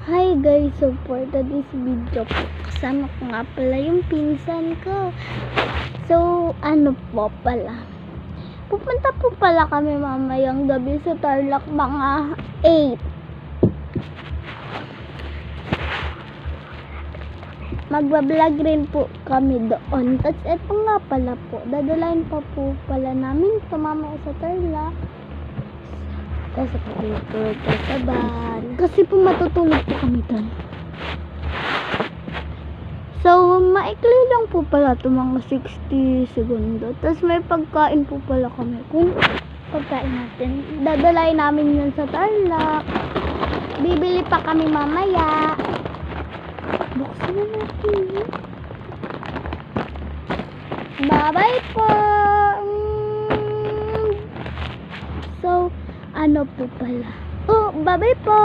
Hi guys, so for today's video po, kasama ko nga pala yung pinsan ko. So, ano po pala, pupunta po pala kami mamayang gabi sa Tarlac mga 8. Magbablog rin po kami doon. Tapos eto nga pala po, dadalayin pa po pala namin mamaya sa Tarlac. Tapos patulog sa van. Kasi po matutulog po kami doon. So, maikli lang po pala ito, mga 60 segundo. Tapos may pagkain po pala kami. Kung pagkain natin, dadalay namin yun sa Tarlac. Bibili pa kami mamaya. Buksan na natin. Bye-bye po. So, ano po pala? Oh, bye-bye po.